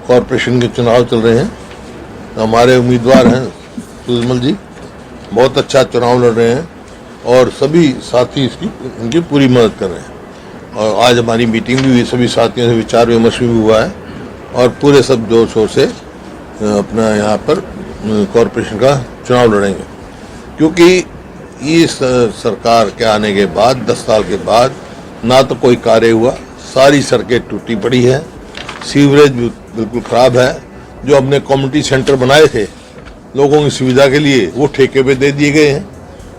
Corporation के चुनाव चल रहे हैं। हमारे उम्मीदवार हैं सुजमल जी, बहुत अच्छा चुनाव लड़ रहे हैं और सभी साथी इनकी पूरी मदद कर रहे हैं। और आज हमारी मीटिंग भी हुई, सभी साथियों से विचार विमर्श भी हुआ है और पूरे सब जोर शोर से अपना यहाँ पर कॉरपोरेशन का चुनाव लड़ेंगे, क्योंकि इस सरकार के आने के बाद 10 साल के बाद ना तो कोई कार्य हुआ, सारी सड़कें टूटी पड़ी है, सीवरेज बिल्कुल ख़राब है। जो हमने कम्युनिटी सेंटर बनाए थे लोगों की सुविधा के लिए, वो ठेके पे दे दिए गए हैं,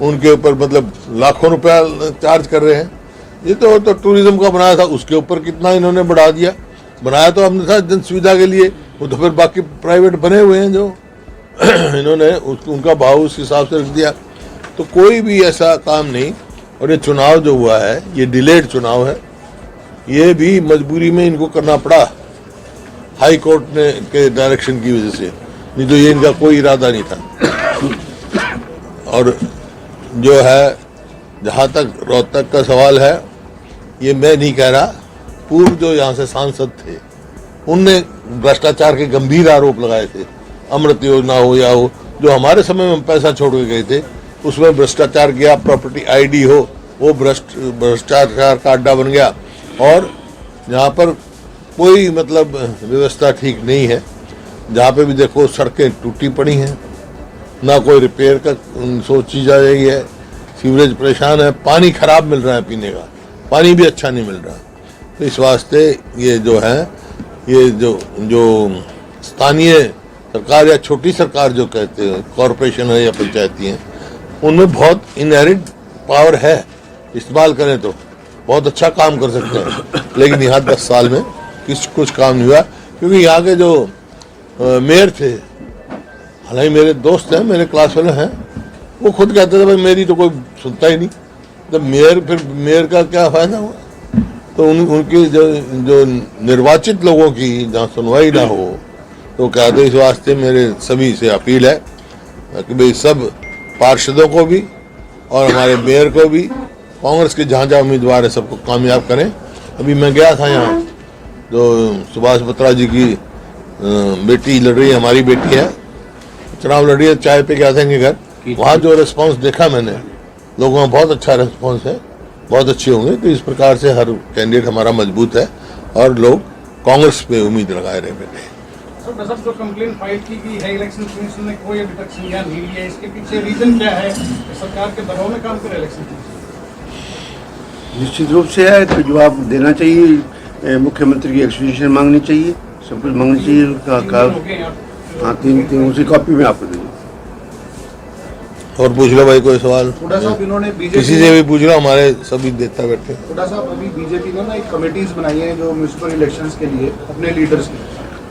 उनके ऊपर मतलब लाखों रुपया चार्ज कर रहे हैं। ये तो टूरिज्म का बनाया था, उसके ऊपर कितना इन्होंने बढ़ा दिया। बनाया तो हमने था जन सुविधा के लिए, वो तो फिर बाकी प्राइवेट बने हुए हैं जो इन्होंने उनका भाव उस हिसाब से रख दिया। तो कोई भी ऐसा काम नहीं। और ये चुनाव जो हुआ है ये डिलेड चुनाव है, ये भी मजबूरी में इनको करना पड़ा हाई कोर्ट ने के डायरेक्शन की वजह से, नहीं तो ये इनका कोई इरादा नहीं था। और जो है जहाँ तक रोहतक का सवाल है, ये मैं नहीं कह रहा, पूर्व जो यहाँ से सांसद थे उनने भ्रष्टाचार के गंभीर आरोप लगाए थे। अमृत योजना हो या हो, जो हमारे समय में पैसा छोड़ के गए थे उसमें भ्रष्टाचार किया, प्रॉपर्टी आईडी हो वो भ्रष्टाचार का अड्डा बन गया। और यहाँ पर कोई मतलब व्यवस्था ठीक नहीं है, जहाँ पे भी देखो सड़कें टूटी पड़ी हैं, ना कोई रिपेयर का सोची जा रही है, सीवरेज परेशान है, पानी खराब मिल रहा है, पीने का पानी भी अच्छा नहीं मिल रहा। तो इस वास्ते ये जो है, ये जो स्थानीय सरकार या छोटी सरकार जो कहते हैं, कॉरपोरेशन है या पंचायती हैं, उनमें बहुत इनहेरेंट पावर है, इस्तेमाल करें तो बहुत अच्छा काम कर सकते हैं। लेकिन यहाँ 10 साल में कुछ काम नहीं हुआ, क्योंकि यहाँ के जो मेयर थे, हालांकि मेरे दोस्त हैं, मेरे क्लास वाले हैं, वो खुद कहते थे भाई मेरी तो कोई सुनता ही नहीं। तो मेयर का क्या फायदा हुआ। तो उनके जो निर्वाचित लोगों की जहाँ सुनवाई ना हो, तो कहते इस वास्ते मेरे सभी से अपील है कि भाई सब पार्षदों को भी और हमारे मेयर को भी, कांग्रेस के जहाँ जहाँ उम्मीदवार है सबको कामयाब करें। अभी मैं गया था यहाँ, जो सुभाष बत्रा जी की बेटी लड़ रही है, हमारी बेटी है, चुनाव लड़ रही है, चाय पे गया था इनके घर, वहाँ जो रिस्पांस देखा मैंने, लोगों का बहुत अच्छा रिस्पांस है, बहुत अच्छे होंगे। तो इस प्रकार से हर कैंडिडेट हमारा मजबूत है और लोग कांग्रेस पे उम्मीद लगाए रहे बैठे। सर, जो कंप्लेंट फाइल की गई है इलेक्शन कमीशन ने कोई अभी तक संज्ञान नहीं लिया, इसके पीछे रीजन क्या है? सरकार के दबाव में काम करे इलेक्शन कमीशन? निश्चित रूप से है, तो जवाब देना चाहिए, मुख्यमंत्री की एक्सप्लेनेशन मांगनी चाहिए, सब कुछ मांगनी चाहिए उनका। हाँ, तीन उसी कॉपी में आपको दे। और पूछ लो भाई कोई सवाल, इन्होंने किसी से भी पूछ लो, हमारे सभी देता बैठे। थोड़ा सा अभी बीजेपी ने ना एक कमेटीज बनाई है जो म्यूनिसिपल इलेक्शंस के लिए अपने लीडर्स की,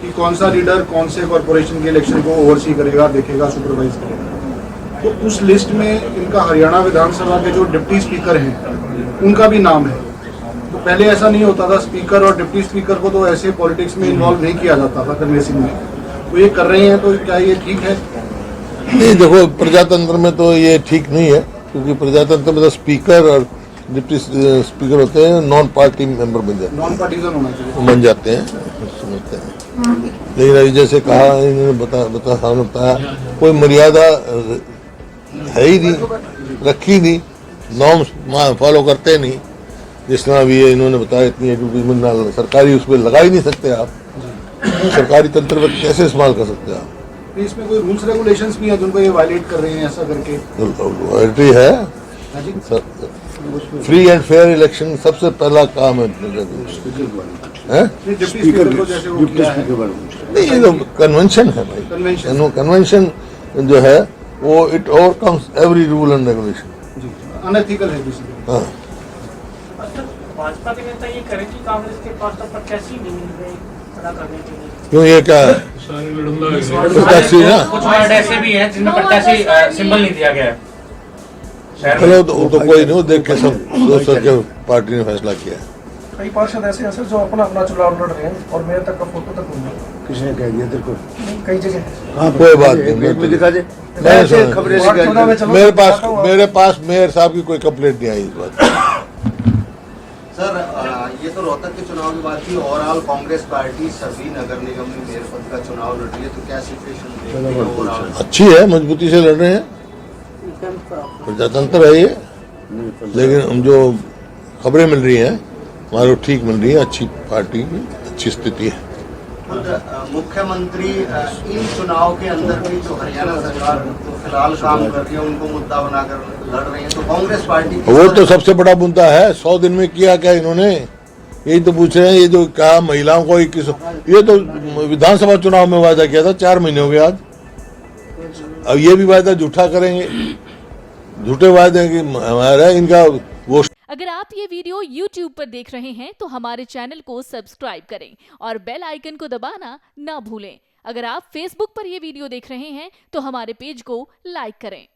कि कौन सा लीडर कौन से कॉर्पोरेशन के इलेक्शन को ओवरसी करेगा, देखेगा, सुपरवाइज करेगा। तो उस लिस्ट में इनका हरियाणा विधानसभा के जो डिप्टी स्पीकर हैं उनका भी नाम है। तो पहले ऐसा नहीं होता था, स्पीकर और डिप्टी स्पीकर को तो ऐसे पॉलिटिक्स में इन्वॉल्व नहीं किया जाता था कन्वेंसिंग में। तो ये कर रहे हैं, तो क्या ये ठीक है? नहीं, देखो प्रजातंत्र में तो ये ठीक नहीं है, क्योंकि प्रजातंत्र में तो स्पीकर और डिप्टी स्पीकर होते हैं, नॉन पार्टी मेंबर बन जाते हैं, नॉन पार्टीजन होना चाहिए, बन जाते हैं, समझते हैं। लेकिन अभी जैसे कहा इन्होंने बताया, कोई मर्यादा है ही नहीं, रखी नहीं, नॉर्म्स फॉलो करते नहीं। जिस तरह अभी ये इन्होंने बताया, इतनी एडवर्टीजमेंट सरकारी उसमें लगा ही नहीं सकते आप, सरकारी तंत्र में कैसे इस्तेमाल कर सकते हैं आप? इसमें कोई रूल्स रेगुलेशंस भी है जिनको ये वायलेट कर रहे हैं ऐसा करके? है, फ्री एंड फेयर इलेक्शन सबसे पहला काम है। नहीं, ये तो कन्वेंशन है भाई, कन्वेंशन जो है वो it overcomes every rule and regulation. Unethical है। हाँ, भाजपा के नेता ये करें कि कांग्रेस के पास तो प्रत्याशी नहीं मिल रहे खड़ा करने के लिए, क्यों, ये क्या है? प्रत्याशी ना, कुछ वार्ड ऐसे भी हैं जिनमें प्रत्याशी सिंबल नहीं दिया गया है। चलो तो कोई नहीं, देख के सब सोच के पार्टी ने फैसला किया है। कई पार्षद ऐसे हैं सर जो अपना चुनाव लड़ रहे हैं और मेयर तक का फोटो तक नहीं है। किसने कह दिया तेरे को? कई जगह। हाँ, कोई बात नहीं, मेरे पास मेयर साहब की कोई कंप्लेंट नहीं आई इस बात। सर, ये तो रोहतक के चुनाव की बात की, ओवरऑल कांग्रेस पार्टी सभी नगर निगम में मेयर पद का चुनाव लड़ रही है, तो क्या सिचुएशन देखते हैं ओवरऑल? अच्छी है, मजबूती से लड़ रहे हैं, प्रजातंत्र है ये। लेकिन हम जो खबरें मिल रही हैं हमारे को ठीक मिल रही है, अच्छी पार्टी की अच्छी स्थिति है। मुख्यमंत्री इन चुनाव के अंदर भी जो हरियाणा सरकार तो फिलहाल काम कर रही है उनको मुद्दा बनाकर लड़ रही है, तो कांग्रेस पार्टी वो तो सबसे बड़ा मुद्दा है। 100 दिन में किया क्या इन्होंने, यही तो पूछ रहे हैं। ये जो कहा महिलाओं को 21, ये तो विधानसभा चुनाव में वायदा किया था, 4 महीने हो गए आज। अब ये भी वायदा झूठा करेंगे, झूठे वायदे की हमारा इनका वो। अगर आप ये वीडियो YouTube पर देख रहे हैं तो हमारे चैनल को सब्सक्राइब करें और बेल आइकन को दबाना ना भूलें। अगर आप Facebook पर ये वीडियो देख रहे हैं तो हमारे पेज को लाइक करें।